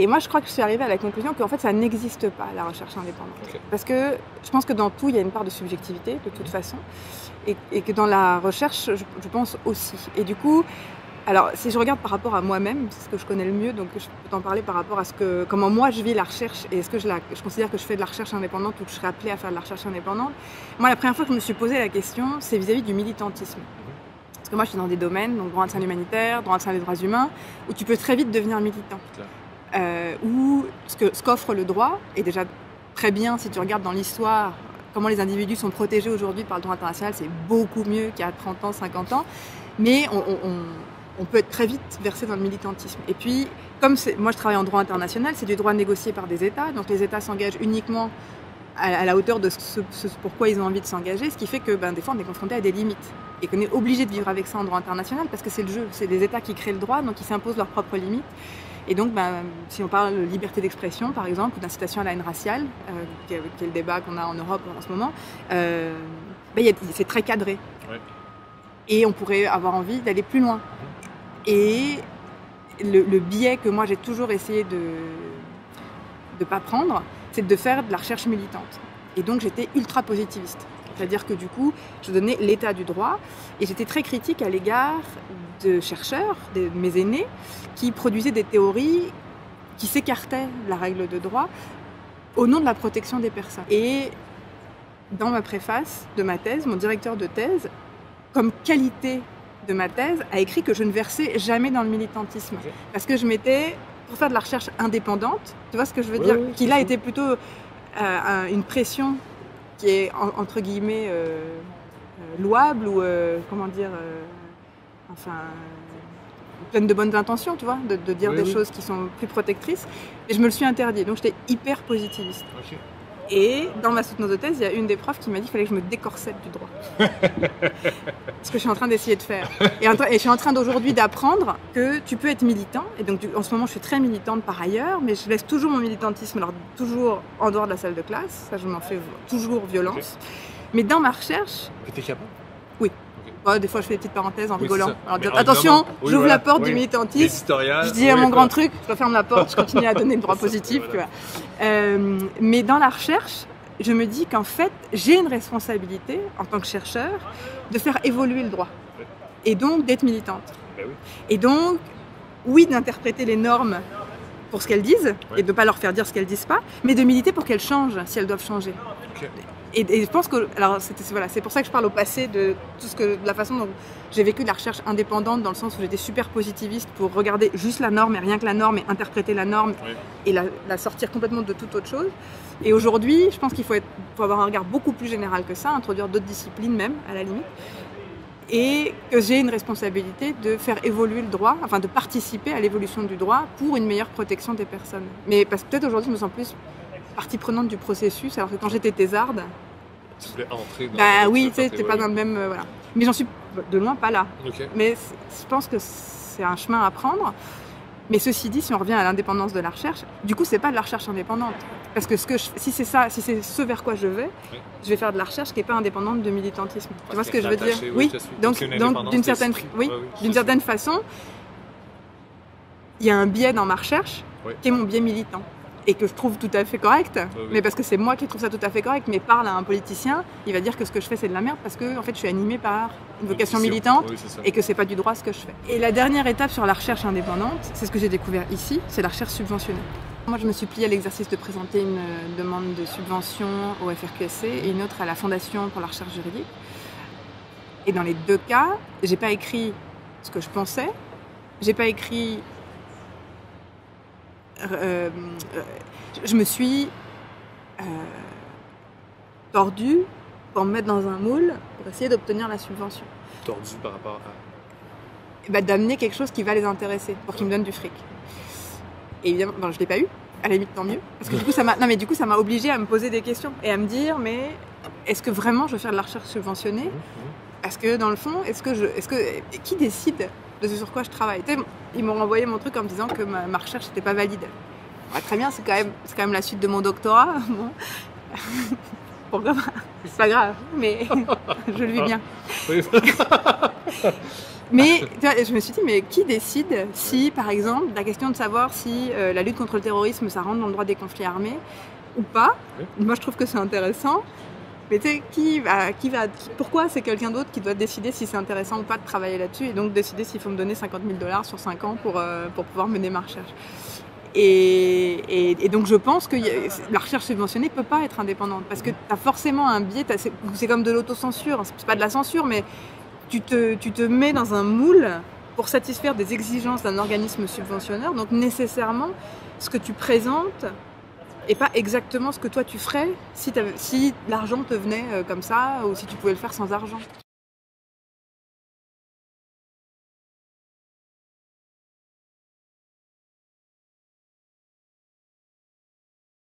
Et moi, je crois que je suis arrivée à la conclusion qu'en fait, ça n'existe pas, la recherche indépendante. Okay. Parce que je pense que dans tout, il y a une part de subjectivité, de toute façon, et que dans la recherche, je pense aussi. Et du coup, alors, si je regarde par rapport à moi-même, c'est ce que je connais le mieux, donc je peux t'en parler par rapport à comment moi je vis la recherche, et est-ce que je considère que je fais de la recherche indépendante ou que je serais appelée à faire de la recherche indépendante. Moi, la première fois que je me suis posé la question, c'est vis-à-vis du militantisme. Parce que moi, je suis dans des domaines, donc droit international humanitaire, droit international des droits humains, où tu peux très vite devenir militant. Où ce qu'offre le droit est déjà très bien si tu regardes dans l'histoire comment les individus sont protégés aujourd'hui par le droit international, c'est beaucoup mieux qu'il y a 30 ans, 50 ans, mais on peut être très vite versé dans le militantisme. Et puis, comme moi je travaille en droit international, c'est du droit négocié par des États, donc les États s'engagent uniquement à la hauteur de ce pourquoi ils ont envie de s'engager, ce qui fait que des fois on est confronté à des limites et qu'on est obligé de vivre avec ça en droit international parce que c'est le jeu, c'est des États qui créent le droit, donc ils s'imposent leurs propres limites. Et donc, si on parle de liberté d'expression, par exemple, ou d'incitation à la haine raciale, qui est le débat qu'on a en Europe en ce moment, c'est très cadré. Ouais. Et on pourrait avoir envie d'aller plus loin. Et le biais que moi j'ai toujours essayé de ne pas prendre, c'est de faire de la recherche militante. Et donc j'étais ultra positiviste. C'est-à-dire que du coup, je donnais l'état du droit et j'étais très critique à l'égard de chercheurs, de mes aînés, qui produisaient des théories qui s'écartaient de la règle de droit au nom de la protection des personnes. Et dans ma préface de ma thèse, mon directeur de thèse, comme qualité de ma thèse, a écrit que je ne versais jamais dans le militantisme. Parce que je m'étais, pour faire de la recherche indépendante, tu vois ce que je veux dire, qui là était plutôt une pression qui est entre guillemets louable ou comment dire, pleine de bonnes intentions, tu vois, de dire des choses qui sont plus protectrices. Et je me le suis interdit, donc j'étais hyper positiviste. Okay. Et dans ma soutenance de thèse, il y a une des profs qui m'a dit qu'il fallait que je me décorsette du droit. Ce que je suis en train d'essayer de faire. Et je suis en train d'aujourd'hui d'apprendre que tu peux être militant. Et donc en ce moment, je suis très militante par ailleurs, mais je laisse toujours mon militantisme, alors toujours en dehors de la salle de classe. Ça, je m'en fais toujours violence. Okay. Mais dans ma recherche... T'es capable ? Oui. Ouais, des fois, je fais des petites parenthèses en rigolant. Alors, dire, attention, j'ouvre la porte du militantisme. Je dis à mon grand truc, je referme la porte, je continue à donner le droit positif. Voilà. Tu vois. Mais dans la recherche, je me dis qu'en fait, j'ai une responsabilité en tant que chercheur de faire évoluer le droit. Et donc d'être militante. Et donc, oui, d'interpréter les normes pour ce qu'elles disent et de ne pas leur faire dire ce qu'elles ne disent pas, mais de militer pour qu'elles changent si elles doivent changer. Okay. Et je pense que, alors c'est pour ça que je parle au passé de la façon dont j'ai vécu de la recherche indépendante, dans le sens où j'étais super positiviste pour regarder juste la norme et rien que la norme et interpréter la norme et la sortir complètement de toute autre chose. Et aujourd'hui, je pense qu'il faut avoir un regard beaucoup plus général que ça, introduire d'autres disciplines même, à la limite, et que j'ai une responsabilité de faire évoluer le droit, enfin de participer à l'évolution du droit pour une meilleure protection des personnes. Mais parce que peut-être aujourd'hui, je me sens plus partie prenante du processus, alors que quand j'étais thésarde, tu voulais entrer dans oui, tu sais, t'es pas dans le même... voilà. Mais j'en suis de loin pas là. Okay. Mais je pense que c'est un chemin à prendre. Mais ceci dit, si on revient à l'indépendance de la recherche, du coup, c'est pas de la recherche indépendante. Parce que si c'est ce vers quoi je vais faire de la recherche qui n'est pas indépendante de militantisme. Tu vois ce que je veux dire ? Oui, donc d'une certaine façon, il y a un biais dans ma recherche qui est mon biais militant. Et que je trouve tout à fait correct, mais parce que c'est moi qui trouve ça tout à fait correct, mais parle à un politicien, il va dire que ce que je fais c'est de la merde parce que en fait je suis animée par une vocation militante et que c'est pas du droit ce que je fais. Et la dernière étape sur la recherche indépendante, c'est ce que j'ai découvert ici, c'est la recherche subventionnée. Moi je me suis pliée à l'exercice de présenter une demande de subvention au FRQSC et une autre à la Fondation pour la recherche juridique. Et dans les deux cas, j'ai pas écrit ce que je pensais, j'ai pas écrit... je me suis tordue pour me mettre dans un moule pour essayer d'obtenir la subvention. Tordue par rapport à... d'amener quelque chose qui va les intéresser, pour qu'ils me donnent du fric. Et évidemment, je ne l'ai pas eu, à la limite tant mieux, parce que du coup ça m'a obligée à me poser des questions et à me dire, mais est-ce que vraiment je veux faire de la recherche subventionnée ? Parce que dans le fond, qui décide de ce sur quoi je travaille ? Ils m'ont renvoyé mon truc en me disant que ma recherche n'était pas valide. Ouais, très bien, c'est quand même la suite de mon doctorat. Bon. Pourquoi pas ? C'est pas grave, mais je le vis bien. Mais tu vois, je me suis dit, mais qui décide si, par exemple, la question de savoir si la lutte contre le terrorisme, ça rentre dans le droit des conflits armés ou pas, moi je trouve que c'est intéressant. Mais tu sais, pourquoi c'est quelqu'un d'autre qui doit décider si c'est intéressant ou pas de travailler là-dessus et donc décider s'il faut me donner 50 000 $ sur 5 ans pour pouvoir mener ma recherche. Et donc je pense que la recherche subventionnée ne peut pas être indépendante parce que tu as forcément un biais, c'est comme de l'autocensure, c'est pas de la censure, mais tu te mets dans un moule pour satisfaire des exigences d'un organisme subventionneur, donc nécessairement ce que tu présentes n'est pas exactement ce que toi tu ferais si l'argent te venait comme ça ou si tu pouvais le faire sans argent.